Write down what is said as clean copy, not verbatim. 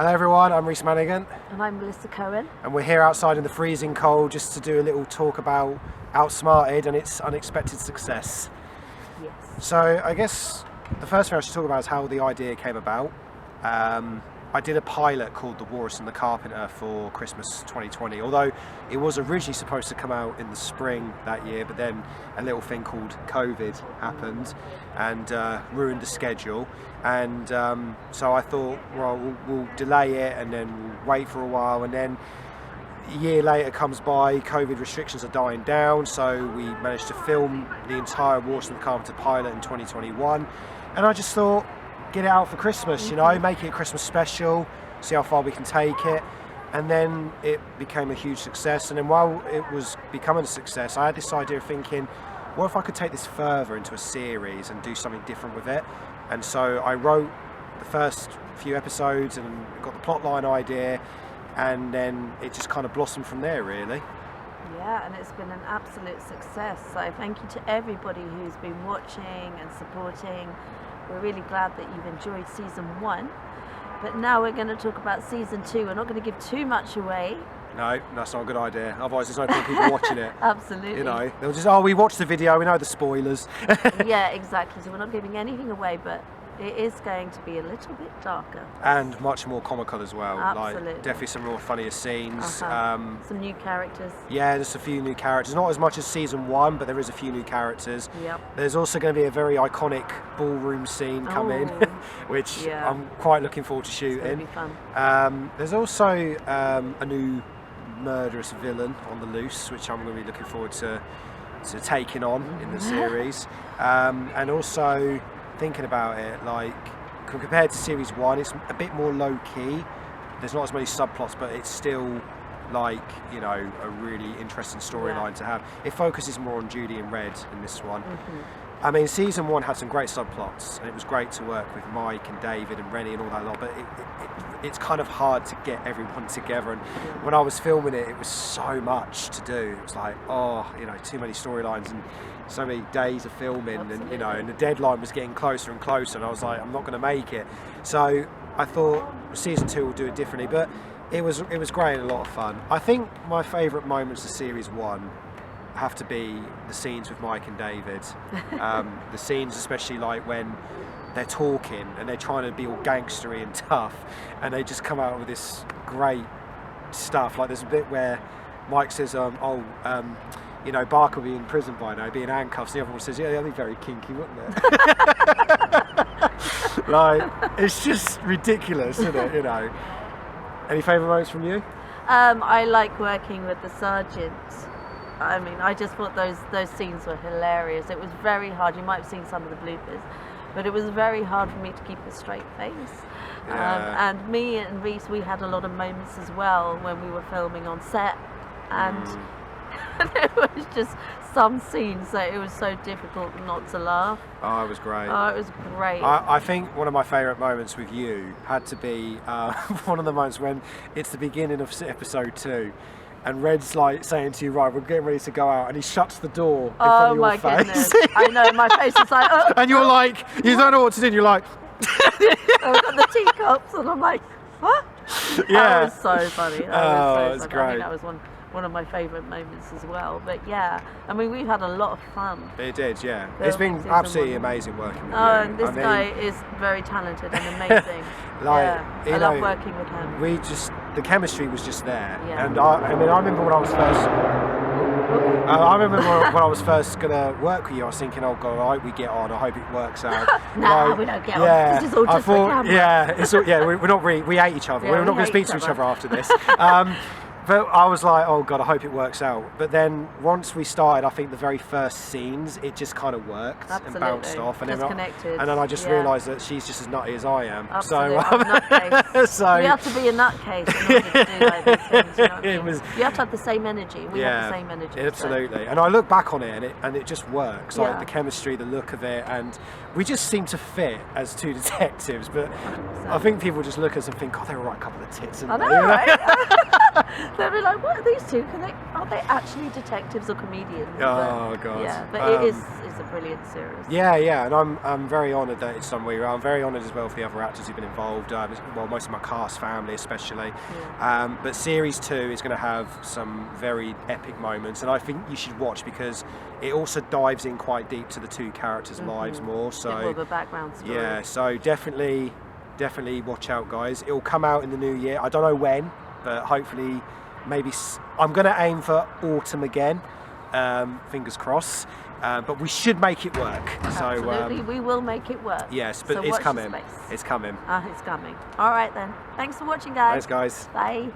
Hello everyone, I'm Reese Mannigan. And I'm Melissa Cohen. And we're here outside in the freezing cold just to do a little talk about Outsmarted and its unexpected success. Yes. So I guess the first thing I should talk about is how the idea came about. I did a pilot called The Walrus and the Carpenter for Christmas 2020, although it was originally supposed to come out in the spring that year, but then a little thing called COVID happened and ruined the schedule. And so I thought, well, we'll delay it and then we'll wait for a while, and then a year later comes by, COVID restrictions are dying down, so we managed to film the entire Walrus and the Carpenter pilot in 2021, and I just thought, get it out for Christmas, you know, make it a Christmas special, see how far we can take it. And then it became a huge success. And then while it was becoming a success, I had this idea of thinking, what if I could take this further into a series and do something different with it? And so I wrote the first few episodes and got the plotline idea, and then it just kind of blossomed from there, really. Yeah, and it's been an absolute success. So thank you to everybody who's been watching and supporting. We're really glad that you've enjoyed season 1, but now we're going to talk about season 2. We're not going to give too much away. No, that's not a good idea. Otherwise, there's no point in people watching it. Absolutely. You know, they'll just, we watched the video, we know the spoilers. Yeah, exactly. So we're not giving anything away, but it is going to be a little bit darker. And much more comical as well. Absolutely. Like, definitely some real funnier scenes. Some new characters. Yeah, there's a few new characters. Not as much as season 1, but there is a few new characters. Yep. There's also going to be a very iconic ballroom scene coming, which I'm quite looking forward to shooting. It's going to be fun. There's also a new murderous villain on the loose, which I'm going to be looking forward to taking on in the series. And also, thinking about it, like compared to series 1, it's a bit more low key. There's not as many subplots, but it's still like, you know, a really interesting storyline to have. It focuses more on Judy and Red in this one. I mean, season 1 had some great subplots, and it was great to work with Mike and David and Rennie and all that lot, but it's kind of hard to get everyone together. And when I was filming it, it was so much to do. It was like, you know, too many storylines and so many days of filming. Absolutely. And, you know, and the deadline was getting closer and closer, and I was like, I'm not going to make it. So I thought season 2 will do it differently, but it was great and a lot of fun. I think my favourite moments of series 1 have to be the scenes with Mike and David. The scenes especially like when they're talking and they're trying to be all gangstery and tough, and they just come out with this great stuff. Like there's a bit where Mike says, you know, Barker will be in prison by now, be in handcuffs. The other one says, yeah, that'd be very kinky, wouldn't it? Like, it's just ridiculous, isn't it? You know. Any favourite moments from you? I like working with the sergeant. I mean, I just thought those scenes were hilarious. It was very hard. You might have seen some of the bloopers, but it was very hard for me to keep a straight face. And me and Reese, we had a lot of moments as well when we were filming on set, and there was just some scenes that it was so difficult not to laugh. Oh, it was great. Oh, it was great. I think one of my favourite moments with you had to be one of the moments when it's the beginning of episode 2. And Red's like saying to you, right, we're getting ready to go out, and he shuts the door in front of your face. Oh my goodness! I know, my face is like, oh. And you're like, you don't know what to do. And you're like, I've got the teacups, and I'm like, what? Yeah. That was so funny. It's great. I think that was one of my favourite moments as well. But yeah, I mean, we've had a lot of fun. It did, yeah. It's been absolutely amazing working with you. And this guy is very talented and amazing. I love working with him. The chemistry was just there. Yeah. And I remember when I was first gonna work with you, I was thinking, oh god, I hope we get on, I hope it works out. No, we don't get on. This is all just for camera. Yeah, we're not really, we hate each other. We're not going to speak to each other after this. But I was like, oh god, I hope it works out. But then once we started, I think the very first scenes, it just kind of worked and bounced off. And connected. And then I just realised that she's just as nutty as I am. Absolutely. So you have to be a nutcase in order to do like these things. You know what I mean? You have to have the same energy. We have the same energy. Absolutely. So. And I look back on it, and it just works. Like the chemistry, the look of it, and we just seem to fit as two detectives. But 100%. I think people just look at us and think, oh, they're a right couple of tits. I know, right? They'll be like, what are these two? Are they actually detectives or comedians? Oh God. Yeah, but it's a brilliant series. Yeah, and I'm very honoured that it's done really well. I'm very honoured as well for the other actors who've been involved. Well, most of my cast family, especially. Yeah. But series 2 is going to have some very epic moments, and I think you should watch because it also dives in quite deep to the two characters' lives more. So Bit more of a background story. yeah, so definitely watch out, guys. It will come out in the new year. I don't know when, but hopefully, maybe I'm going to aim for autumn again. Fingers crossed. But we should make it work. Absolutely, So we will make it work. yes, but so it's watch coming. the space. It's coming. It's coming. All right then. Thanks for watching, guys. Thanks, guys. Bye.